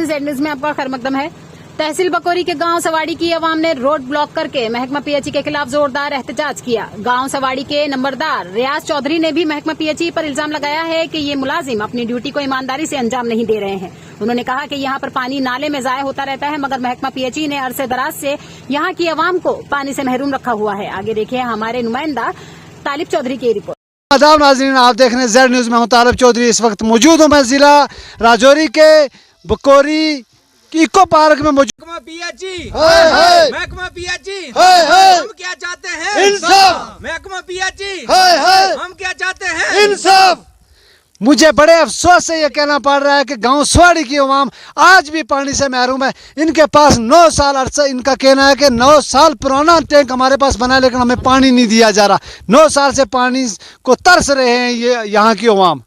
Z news में आपका खैर मकदम है। तहसील बकोरी के गांव सवाड़ी की अवाम ने रोड ब्लॉक करके महकमा पीएचई के खिलाफ जोरदार एहतजाज किया। गांव सवाड़ी के नंबरदार रियाज चौधरी ने भी महकमा पीएचई पर इल्जाम लगाया है कि ये मुलाजिम अपनी ड्यूटी को ईमानदारी से अंजाम नहीं दे रहे हैं। उन्होंने कहा कि यहां पर पानी नाले में जाया होता रहता है, मगर महकमा पीएचई ने अरसे दराज से यहां की अवाम को पानी से महरूम रखा हुआ है। आगे देखिए हमारे नुमाइंदा तालिब चौधरी की रिपोर्ट। आदाब नाज़रीन, आप देख रहे हैं ज़ेड न्यूज़ में हूं तालिब चौधरी। इस वक्त मौजूद हूं मैं जिला राजौरी के बकोरी इको पार्क में मौजूद। महकमा पीएचई हम क्या चाहते हैं? इंसाफ। महकमा पीएचई हम क्या चाहते हैं? इंसाफ। मुझे बड़े अफसोस से ये कहना पड़ रहा है कि गांव सवाड़ी की अवाम आज भी पानी से महरूम है। इनके पास 9 साल अरसा, इनका कहना है कि 9 साल पुराना टैंक हमारे पास बना है, लेकिन हमें पानी नहीं दिया जा रहा। 9 साल से पानी को तरस रहे हैं ये यहाँ की अवाम।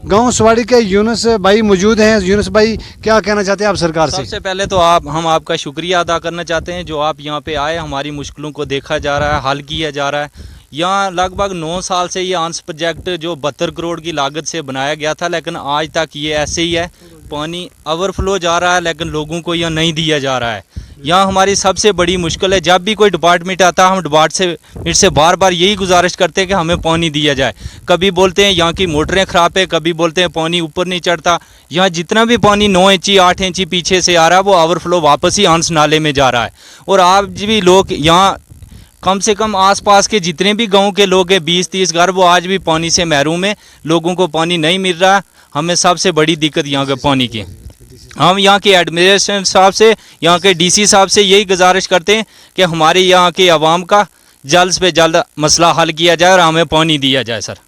गांव सवाड़ी के यूनुस भाई मौजूद हैं। यूनुस भाई, क्या कहना चाहते हैं आप सरकार से? सबसे पहले तो हम आपका शुक्रिया अदा करना चाहते हैं जो आप यहाँ पे आए, हमारी मुश्किलों को देखा जा रहा है, हल किया जा रहा है। यहाँ लगभग 9 साल से ये आंस प्रोजेक्ट जो 72 करोड़ की लागत से बनाया गया था, लेकिन आज तक ये ऐसे ही है। पानी ओवरफ्लो जा रहा है, लेकिन लोगों को यहाँ नहीं दिया जा रहा है। यहाँ हमारी सबसे बड़ी मुश्किल है, जब भी कोई डिपार्टमेंट आता है हम डिपार्टमेंट से बार बार यही गुजारिश करते हैं कि हमें पानी दिया जाए। कभी बोलते हैं यहाँ की मोटरें ख़राब है, कभी बोलते हैं पानी ऊपर नहीं चढ़ता। यहाँ जितना भी पानी 9 इंची 8 इंची पीछे से आ रहा है वो ओवरफ्लो वापस ही आंस नाले में जा रहा है। और आज भी लोग यहाँ कम से कम आसपास के जितने भी गांव के लोग हैं 20-30 घर, वो आज भी पानी से महरूम है। लोगों को पानी नहीं मिल रहा। हमें सबसे बड़ी दिक्कत यहाँ के पानी की। हम यहाँ के एडमिनिस्ट्रेशन साहब से, यहाँ के डीसी साहब से यही गुजारिश करते हैं कि हमारे यहाँ के आवाम का जल्द से जल्द मसला हल किया जाए और हमें पानी दिया जाए। सर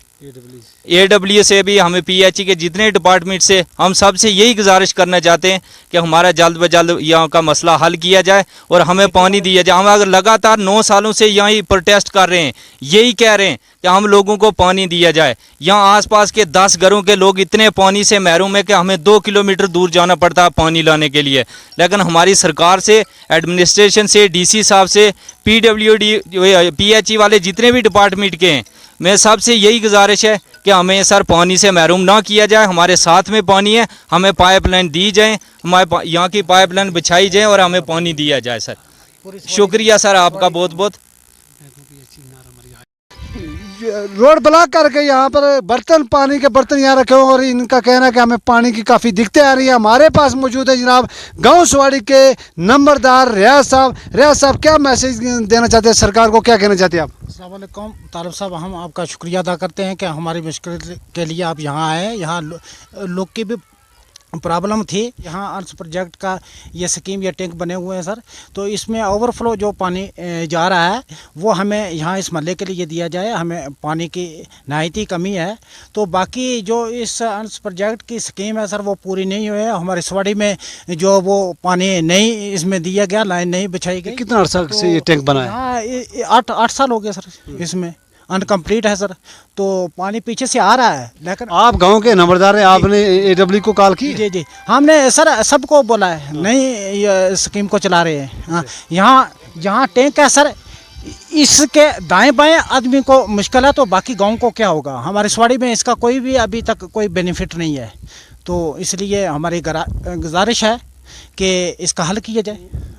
AWS से भी, हमें पीएचई के जितने डिपार्टमेंट से, हम सब से यही गुजारिश करना चाहते हैं कि हमारा जल्द ब जल्द यहाँ का मसला हल किया जाए और हमें पानी दिया जाए। हम अगर लगातार 9 सालों से यही प्रोटेस्ट कर रहे हैं, यही कह रहे हैं कि हम लोगों को पानी दिया जाए। यहाँ आसपास के 10 घरों के लोग इतने पानी से महरूम है कि हमें 2 किलोमीटर दूर जाना पड़ता है पानी लाने के लिए। लेकिन हमारी सरकार से, एडमिनिस्ट्रेशन से, डीसी साहब से, पीएचई वाले जितने भी डिपार्टमेंट के हैं, मैं सबसे यही गुजारिश है कि हमें सर पानी से महरूम ना किया जाए। हमारे साथ में पानी है, हमें पाइपलाइन दी जाए, हमारे यहाँ की पाइपलाइन बिछाई जाए और हमें पानी दिया जाए। सर शुक्रिया सर आपका बहुत बहुत। रोड ब्लॉक करके यहाँ पर पानी के बर्तन यहाँ रखे हुए और इनका कहना है कि हमें पानी की काफ़ी दिक्कतें आ रही है। हमारे पास मौजूद है जनाब गांव सवाड़ी के नंबरदार रियाज साहब। रियाज साहब, क्या मैसेज देना चाहते हैं सरकार को, क्या कहना चाहते हैं आप? अस्सलाम वालेकुम तालिब साहब, हम आपका शुक्रिया अदा करते हैं कि हमारी मुश्किल के लिए आप यहाँ आए। यहाँ लोग की भी प्रॉब्लम थी। यहाँ अर्थ प्रोजेक्ट का ये स्कीम, ये टैंक बने हुए हैं सर, तो इसमें ओवरफ्लो जो पानी जा रहा है वो हमें यहाँ इस महल्ले के लिए दिया जाए। हमें पानी की नहायती कमी है। तो बाकी जो इस अर्थ प्रोजेक्ट की स्कीम है सर वो पूरी नहीं हुई है। हमारे सवाड़ी में जो वो पानी नहीं इसमें दिया गया, लाइन नहीं बिछाई गई। कितना अर्सा से ये टैंक बना है? 8 साल हो गए सर, इसमें अनकम्प्लीट है सर। तो पानी पीछे से आ रहा है, लेकिन आप गांव के नंबरदार हैं, आपने AW को कॉल की? जी जी, हमने सर सबको बोला है, नहीं ये स्कीम को चला रहे हैं। हाँ, यहाँ जहाँ टैंक है सर, इसके दाएं बाएं आदमी को मुश्किल है, तो बाकी गांव को क्या होगा? हमारे सवाड़ी में इसका कोई भी अभी तक कोई बेनिफिट नहीं है। तो इसलिए हमारी गुजारिश है कि इसका हल किया जाए।